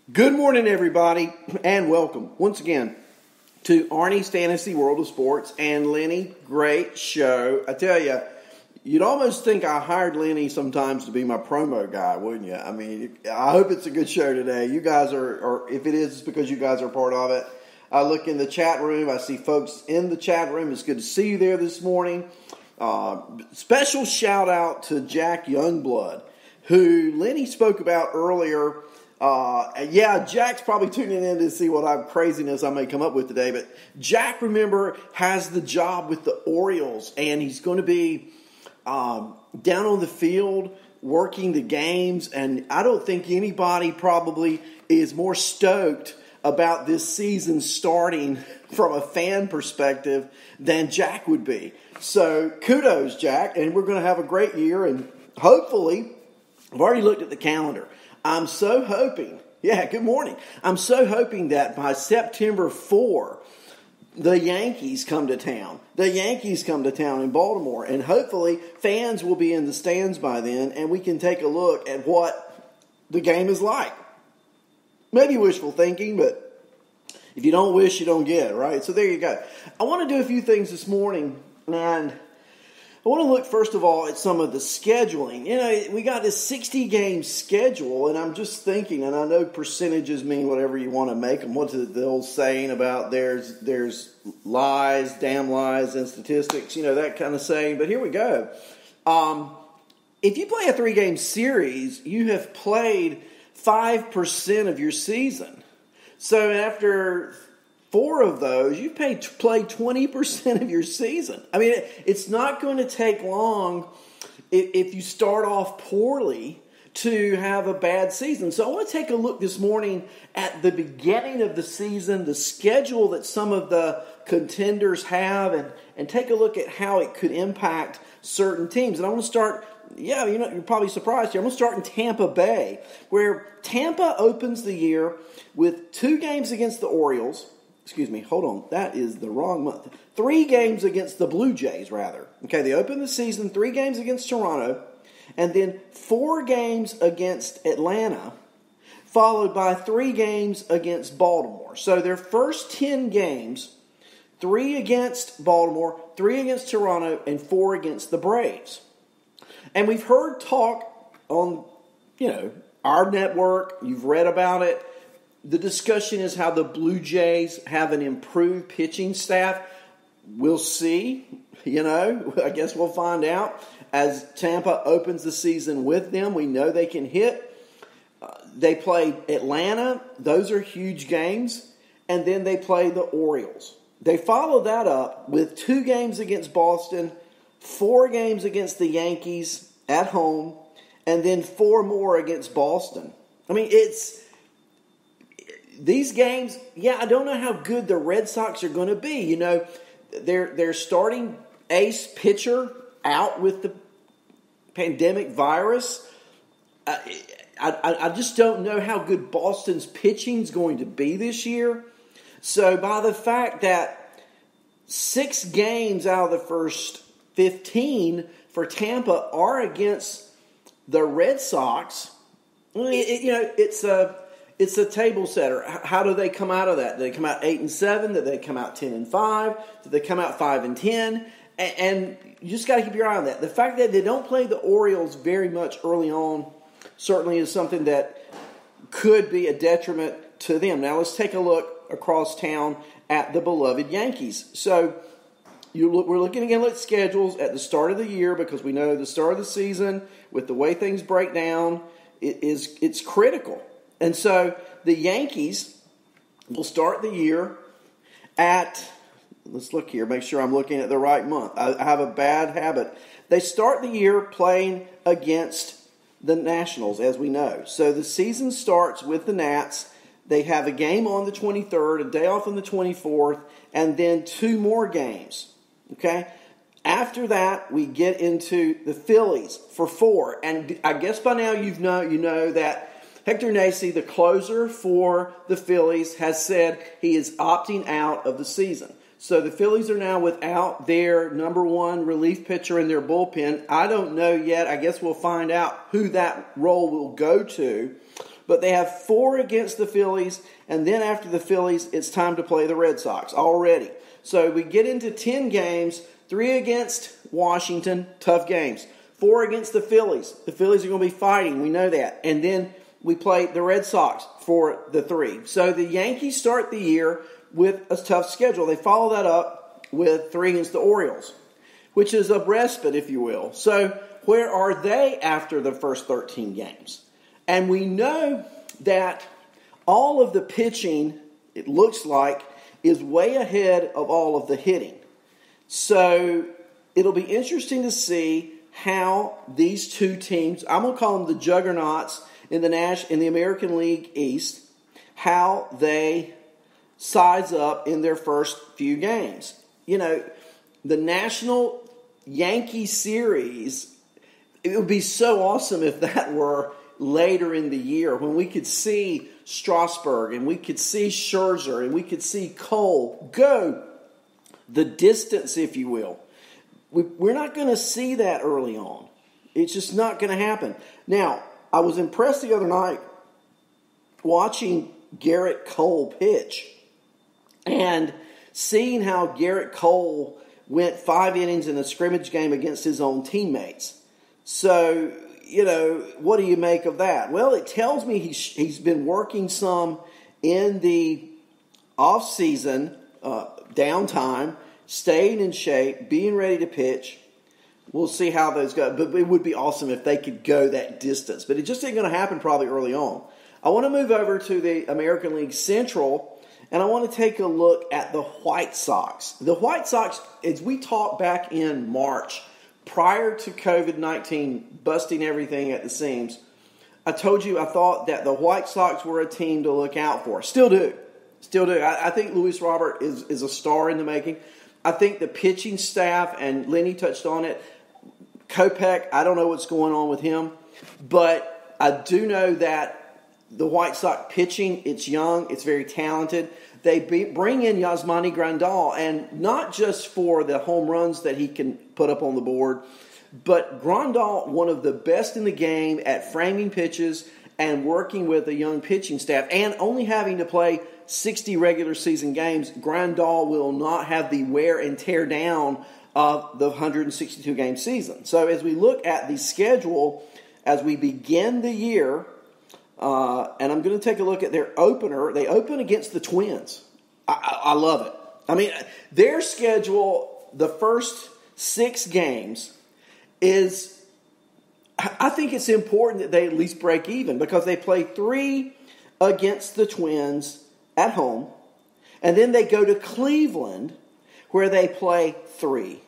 Good morning, everybody, and welcome once again to Arnie's Fantasy World of Sports. And Lenny, great show. I tell you, you'd almost think I hired Lenny sometimes to be my promo guy, wouldn't you? I mean, I hope it's a good show today. You guys are if it is, it's because you guys are part of it. I look in the chat room. I see folks in the chat room. It's good to see you there this morning. Special shout out to Jack Youngblood, who Lenny spoke about earlier. Jack's probably tuning in to see what craziness I may come up with today. But Jack, remember, has the job with the Orioles, and he's going to be down on the field working the games. And I don't think anybody probably is more stoked about this season starting from a fan perspective than Jack would be. So kudos, Jack, and we're going to have a great year. And hopefully, I've already looked at the calendar. I'm so hoping, good morning. I'm so hoping that by September 4, the Yankees come to town. The Yankees come to town in Baltimore, and hopefully fans will be in the stands by then, and we can take a look at what the game is like. Maybe wishful thinking, but if you don't wish, you don't get, right? So there you go. I want to do a few things this morning, and I want to look, first of all, at some of the scheduling. You know, we got this 60-game schedule, and I'm just thinking, and I know percentages mean whatever you want to make them. What's the old saying about there's lies, damn lies, and statistics, that kind of saying. But here we go. If you play a 3-game series, you have played 5% of your season. So after 4 of those, you've played 20% of your season. I mean, it's not going to take long if you start off poorly to have a bad season. So I want to take a look this morning at the beginning of the season, the schedule that some of the contenders have, and take a look at how it could impact certain teams. And I want to start, you're probably surprised here. I'm going to start in Tampa Bay, where Tampa opens the year with 2 games against the Orioles. Excuse me, hold on. That is the wrong month. 3 games against the Blue Jays, rather. Okay, they open the season 3 games against Toronto, and then 4 games against Atlanta, followed by 3 games against Baltimore. So their first 10 games, 3 against Baltimore, 3 against Toronto, and 4 against the Braves. And we've heard talk on, our network. You've read about it. The discussion is how the Blue Jays have an improved pitching staff. We'll see. I guess we'll find out. As Tampa opens the season with them, we know they can hit. They play Atlanta. Those are huge games. And then they play the Orioles. They follow that up with 2 games against Boston, 4 games against the Yankees at home, and then 4 more against Boston. I mean, these games, I don't know how good the Red Sox are going to be. They're starting ace pitcher out with the pandemic virus. I just don't know how good Boston's pitching is going to be this year. So by the fact that 6 games out of the first 15 for Tampa are against the Red Sox, it's a table setter. How do they come out of that? Do they come out 8-7? Do they come out 10-5? Do they come out 5-10? And you just got to keep your eye on that. The fact that they don't play the Orioles very much early on certainly is something that could be a detriment to them. Now let's take a look across town at the beloved Yankees. So we're looking again at schedules at the start of the year, because we know the start of the season, with the way things break down, it's critical. And so the Yankees will start the year at, let's look here, make sure I'm looking at the right month. I have a bad habit. They start the year playing against the Nationals, as we know. So the season starts with the Nats. They have a game on the 23rd, a day off on the 24th, and then 2 more games. Okay? After that, we get into the Phillies for 4. And I guess by now you know that Hector Neese, the closer for the Phillies, has said he is opting out of the season. So the Phillies are now without their number 1 relief pitcher in their bullpen. I don't know yet. I guess we'll find out who that role will go to. But they have 4 against the Phillies, and then after the Phillies, it's time to play the Red Sox already. So we get into 10 games, 3 against Washington, tough games. 4 against the Phillies. The Phillies are going to be fighting, we know that. And then we play the Red Sox for the 3. So the Yankees start the year with a tough schedule. They follow that up with 3 against the Orioles, which is a respite, if you will. So where are they after the first 13 games? And we know that all of the pitching, it looks like, is way ahead of all of the hitting. So it'll be interesting to see how these two teams, I'm going to call them the juggernauts in the American League East, how they size up in their first few games. You know, the National Yankee Series, it would be so awesome if that were later in the year when we could see Strasburg and we could see Scherzer and we could see Cole go the distance, if you will. We're not going to see that early on. It's just not going to happen. Now, I was impressed the other night watching Garrett Cole pitch and seeing how Garrett Cole went 5 innings in a scrimmage game against his own teammates. So, you know, what do you make of that? Well, it tells me he's been working some in the off-season downtime, staying in shape, being ready to pitch. We'll see how those go. But it would be awesome if they could go that distance. But it just ain't going to happen probably early on. I want to move over to the American League Central, and I want to take a look at the White Sox. The White Sox, as we talked back in March, prior to COVID-19 busting everything at the seams, I told you I thought that the White Sox were a team to look out for. Still do. I think Luis Robert is a star in the making. I think the pitching staff, and Lenny touched on it, Kopech, I don't know what's going on with him, but I do know that the White Sox pitching, it's young, it's very talented. They bring in Yasmani Grandal, and not just for the home runs that he can put up on the board, but Grandal, one of the best in the game at framing pitches and working with a young pitching staff, and only having to play 60 regular season games, Grandal will not have the wear and tear down of the 162-game season. So as we look at the schedule, as we begin the year, and I'm going to take a look at their opener. They open against the Twins. I love it. I mean, their schedule, the first 6 games, is, I think it's important that they at least break even because they play 3 against the Twins at home, and then they go to Cleveland where they play 3.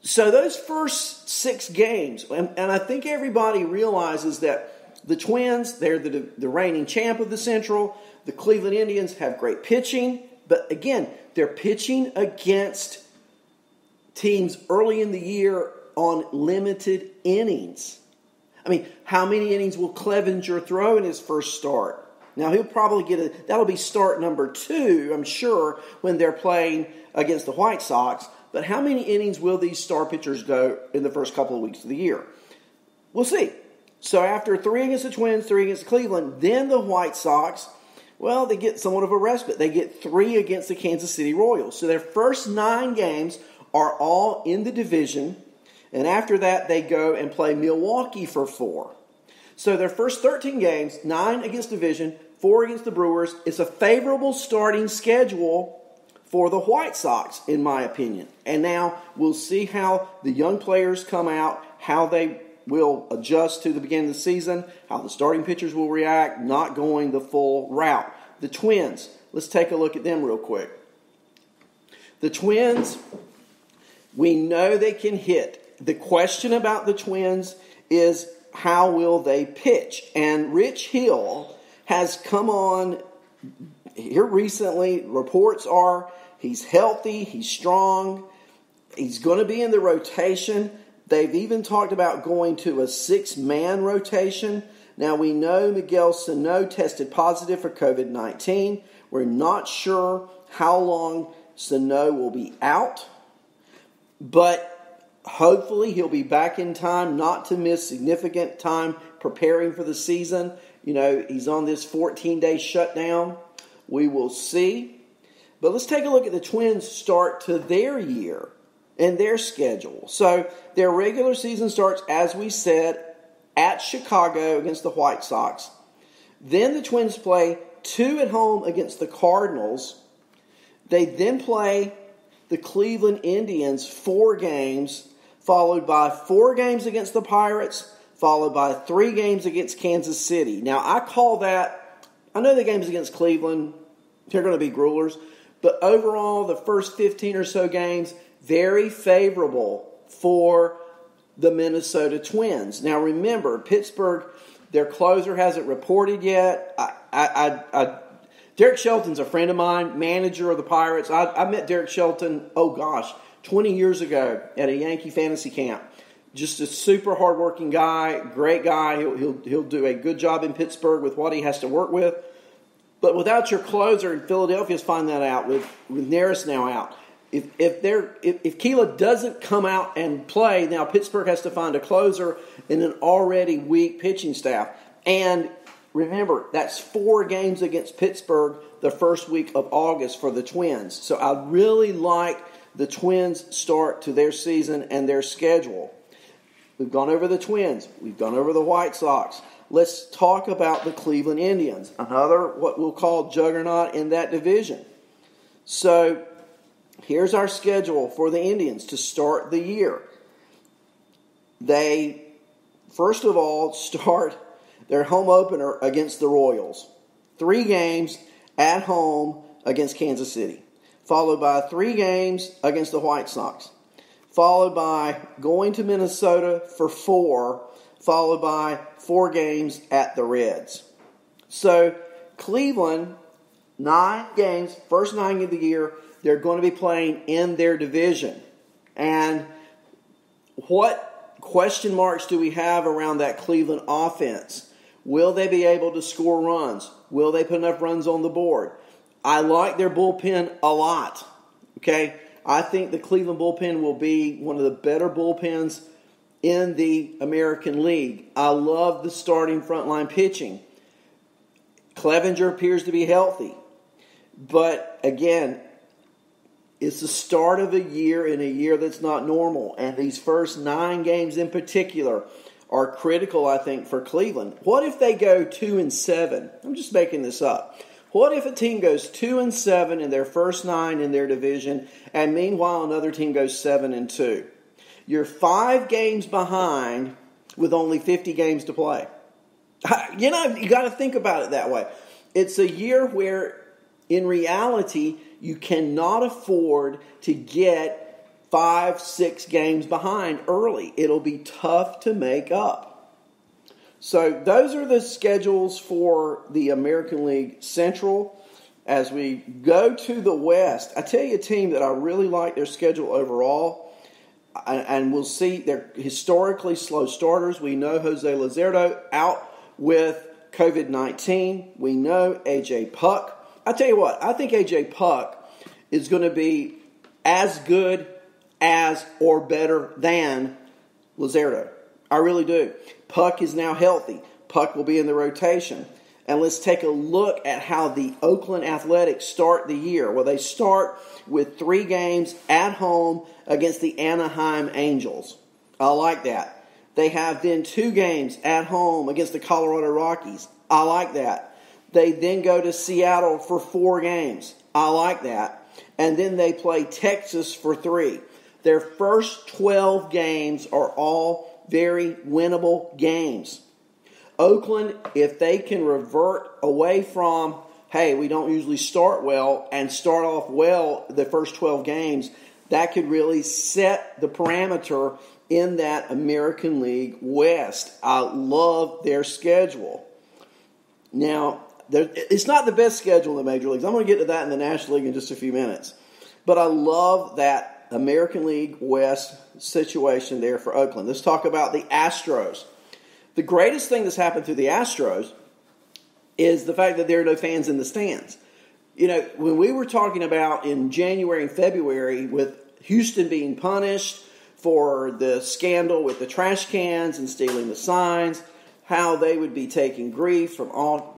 So those first 6 games, and I think everybody realizes that the Twins, they're the reigning champ of the Central. The Cleveland Indians have great pitching. But again, they're pitching against teams early in the year on limited innings. I mean, how many innings will Clevenger throw in his first start? Now, he'll probably that'll be start number 2, I'm sure, when they're playing against the White Sox. But how many innings will these star pitchers go in the first couple of weeks of the year? We'll see. So after 3 against the Twins, 3 against Cleveland, then the White Sox, well, they get somewhat of a respite. They get 3 against the Kansas City Royals. So their first 9 games are all in the division. And after that, they go and play Milwaukee for 4. So their first 13 games, 9 against division, 4 against the Brewers. It's a favorable starting schedule for the White Sox, in my opinion. And now we'll see how the young players come out, how they will adjust to the beginning of the season, how the starting pitchers will react, not going the full route. The Twins, let's take a look at them real quick. The Twins, we know they can hit. The question about the Twins is how will they pitch? And Rich Hill has come on here recently. Reports are he's healthy, he's strong, he's going to be in the rotation. They've even talked about going to a 6-man rotation. Now, we know Miguel Sano tested positive for COVID-19. We're not sure how long Sano will be out, but hopefully he'll be back in time not to miss significant time preparing for the season He's on this 14-day shutdown. We will see. But let's take a look at the Twins' start to their year and their schedule. So their regular season starts, as we said, at Chicago against the White Sox. Then the Twins play 2 at home against the Cardinals. They then play the Cleveland Indians 4 games, followed by 4 games against the Pirates, followed by 3 games against Kansas City. Now, I know the games against Cleveland, they're going to be gruelers, but overall, the first 15 or so games, very favorable for the Minnesota Twins. Now, remember, Pittsburgh, their closer hasn't reported yet. Derek Shelton's a friend of mine, manager of the Pirates. I met Derek Shelton, 20 years ago at a Yankee fantasy camp. Just a super hardworking guy, great guy. He'll do a good job in Pittsburgh with what he has to work with. But without your closer, and Philadelphia's find that out with Neris now out. If Keela doesn't come out and play, now Pittsburgh has to find a closer in an already weak pitching staff. And remember, that's 4 games against Pittsburgh the first week of August for the Twins. So I really like the Twins' start to their season and their schedule. We've gone over the Twins. We've gone over the White Sox. Let's talk about the Cleveland Indians, another what we'll call juggernaut in that division. So here's our schedule for the Indians to start the year. They, first of all, start their home opener against the Royals. 3 games at home against Kansas City, followed by 3 games against the White Sox, followed by going to Minnesota for 4, followed by 4 games at the Reds. So Cleveland, 9 games, first 9 of the year, they're going to be playing in their division. And what question marks do we have around that Cleveland offense? Will they be able to score runs? Will they put enough runs on the board? I like their bullpen a lot. Okay? I think the Cleveland bullpen will be one of the better bullpens in the American League. I love the starting frontline pitching. Clevenger appears to be healthy. But again, it's the start of a year in a year that's not normal. And these first 9 games in particular are critical, I think, for Cleveland. What if they go 2-7? I'm just making this up. What if a team goes 2-7 in their first 9 in their division, and meanwhile another team goes 7-2? You're 5 games behind with only 50 games to play. You got to think about it that way. It's a year where, in reality, you cannot afford to get 5-6 games behind early. It'll be tough to make up. So those are the schedules for the American League Central. As we go to the West, I tell you a team that I really like their schedule overall. And we'll see they're historically slow starters. We know Jose Luzardo out with COVID-19. We know A.J. Puck. I tell you what, I think A.J. Puck is going to be as good as or better than Luzardo. I really do. Puck is now healthy. Puck will be in the rotation. And let's take a look at how the Oakland Athletics start the year. Well, they start with 3 games at home against the Anaheim Angels. I like that. They have then 2 games at home against the Colorado Rockies. I like that. They then go to Seattle for 4 games. I like that. And then they play Texas for 3. Their first 12 games are all very winnable games. Oakland, if they can revert away from, hey, we don't usually start well, and start off well the first 12 games, that could really set the parameter in that American League West. I love their schedule. Now, it's not the best schedule in the Major Leagues. I'm going to get to that in the National League in just a few minutes. But I love that American League West situation there for Oakland. Let's talk about the Astros. The greatest thing that's happened to the Astros is the fact that there are no fans in the stands. When we were talking about in January and February with Houston being punished for the scandal with the trash cans and stealing the signs, how they would be taking grief from all